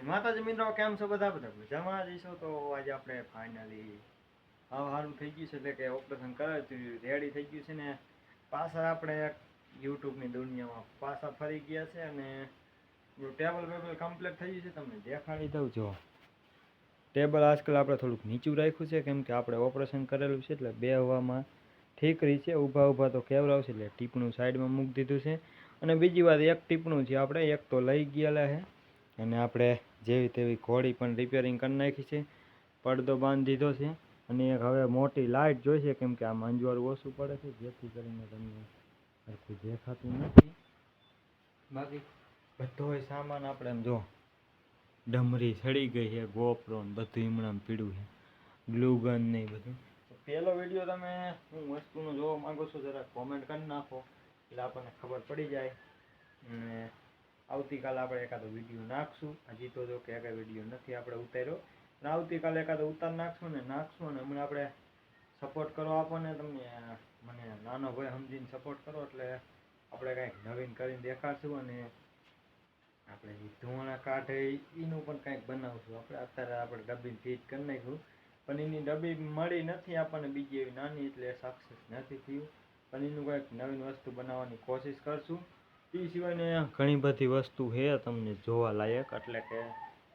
માતાજી મિત્રો કેમ છો બધા મજામાં જઈશું તો આજે આપણે ફાઇનલી સારું થઈ ગયું છે એટલે કે ઓપરેશન કરાવ્યું રેડી થઈ ગયું છે ને પાછા આપણે યુટ્યુબની દુનિયામાં પાછા ફરી ગયા છે અને ટેબલ કમ્પ્લીટ થઈ ગયું છે. તમને દેખાડી દઉં જો ટેબલ આજકાલ આપણે થોડુંક નીચું રાખ્યું છે કેમ કે આપણે ઓપરેશન કરેલું છે એટલે બેહવામાં ઠીક રહી છે. ઊભા તો કેવરાવશે એટલે ટીપણું સાઈડમાં મૂકી દીધું છે. અને બીજી વાત એક ટીપણું છે આપણે એક તો લઈ ગયેલા છે અને આપણે જેવી તેવી ઘોડી પણ રિપેરિંગ કરી નાખી છે, પડદો બાંધી દીધો છે અને એક હવે મોટી લાઇટ જોઈશે કેમ કે આમ અંજવાળું ઓછું પડે છે જેથી કરીને તમને સરખું દેખાતું નથી. બાકી બધો સામાન આપણે એમ જો ડમરી સડી ગઈ છે, ગોપ્રો ને બધું હમણાં પીડ્યું છે, ગ્લુગન ને બધું. પહેલો વિડીયો તમે હું વસ્તુનો જોવા માંગો છો જરા કોમેન્ટ કરી નાખો એટલે આપણને ખબર પડી જાય. અને આવતીકાલે આપણે એકાદો વિડીયો નાખશું. હજી તો જો કે એક વિડીયો નથી આપણે ઉતાર્યો અને આવતીકાલે એકાદો ઉતાર નાખશું અને હમણાં આપણે સપોર્ટ કરો આપણને. તમને મને નાનો ભાઈ સમજીને સપોર્ટ કરો એટલે આપણે કાંઈક નવીન કરીને દેખાડશું અને આપણે જે ધુવાણા કાઢે એનું પણ કાંઈક બનાવશું. આપણે અત્યારે આપણે ડબ્બી ફીટ કરી નાખ્યું પણ એની ડબ્બી મળી નથી આપણને બીજી એવી નાની એટલે સક્સેસ નથી થયું પણ એનું કંઈક નવીન વસ્તુ બનાવવાની કોશિશ કરશું. એ સિવાયને ઘણી બધી વસ્તુ છે તમને જોવા લાયક એટલે કે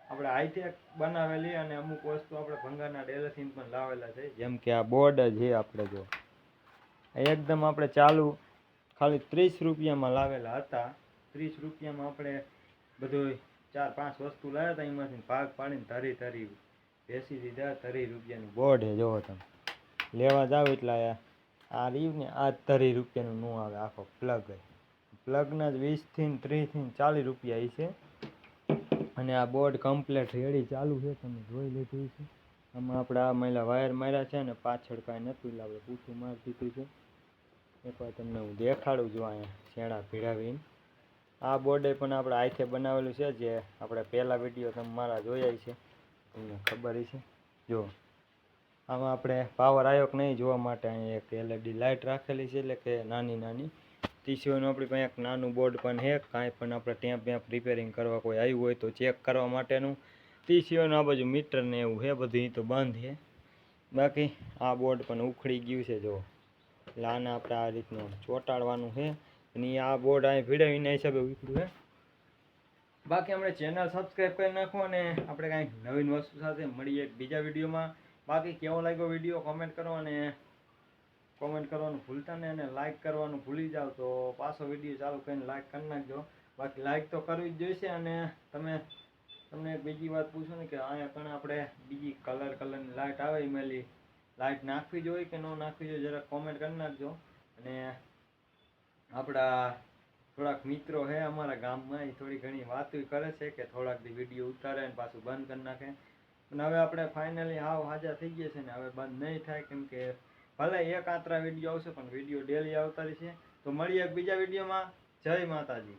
આપણે હાઈટેક બનાવેલી અને અમુક વસ્તુ આપણે ભંગારના ડેલેથી પણ લાવેલા છે. જેમ કે આ બોર્ડ છે આપણે જો એકદમ આપણે ચાલુ ખાલી 30 રૂપિયામાં લાવેલા હતા. 30 રૂપિયામાં આપણે બધું 4-5 વસ્તુ લાવ્યા હતા એમાંથી ભાગ પાડીને ધરી બેસી દીધા. 30 રૂપિયાનું બોર્ડ છે જોવો તમે લેવા જાવ એટલે આ રહ્યું ને આ 30 રૂપિયાનું ન આવે આખો પ્લગ પ્લગના જ 20 થી 30 થી 40 રૂપિયા છે. અને આ બોર્ડ કમ્પ્લીટ રેડી ચાલુ છે તમે જોઈ લીધું છે. આમાં આપણે આ મહિલા વાયર માર્યા છે ને પાછળ કાંઈ નથી એટલે આપણે પૂછું મારી દીધું છે. એકવાર તમને હું દેખાડું છું અહીંયા શેણા ભીડાવીને. આ બોર્ડે પણ આપણે હાથે બનાવેલું છે જે આપણે પહેલા વિડીયો તમે મારા જોયા છે તમને ખબર છે. જો આમાં આપણે પાવર આવ્યો કે નહીં જોવા માટે અહીંયા એક LED લાઇટ રાખેલી છે એટલે કે નાની ટીસીઓનું આપણી પાસે એક નાનું બોર્ડ પણ છે. કાંઈ પણ આપણે ત્યાં રિપેરિંગ કરવા કોઈ આવ્યું હોય તો ચેક કરવા માટેનું ટીસીઓનું આ બાજુ મીટર ને એવું છે બધું તો બંધ છે. બાકી આ બોર્ડ પણ ઉખડી ગયું છે જો એટલે આને આપણે આ રીતનું ચોંટાડવાનું છે અને આ બોર્ડ અહીં ભીડાવીને હિસાબે ઉખડ્યું છે. બાકી આપણે ચેનલ સબસ્ક્રાઈબ કરી નાખો અને આપણે કાંઈક નવીન વસ્તુ સાથે મળીએ બીજા વિડીયોમાં. બાકી કેવો લાગ્યો વિડીયો કોમેન્ટ કરો અને કોમેન્ટ કરવાનું ભૂલતા નહીં અને લાઇક કરવાનું ભૂલી જાઓ તો પાછો વિડીયો ચાલુ કરીને લાઇક કરી નાખજો. બાકી લાઇક તો કરવી જ જોઈશે. અને તમને બીજી વાત પૂછું ને કે અહીંયા પણ આપણે બીજી કલરની લાઇટ આવે એમાં લાઇટ નાખવી જોઈએ કે ન નાખવી જોઈએ જરા કોમેન્ટ કરી નાખજો. અને આપણા થોડાક મિત્રો છે અમારા ગામમાં એ થોડી ઘણી વાતો કરે છે કે થોડાક દી વિડીયો ઉતારે અને પાછું બંધ કરી નાખે પણ હવે આપણે ફાઇનલી હાજા થઈ ગયા છે ને હવે બંધ નહીં થાય કેમ કે ભલે એક આતરા વિડીયો આવશે પણ વિડીયો ડેલી આવતા રહેશે. તો મળીએ બીજા વિડીયોમાં. જય માતાજી.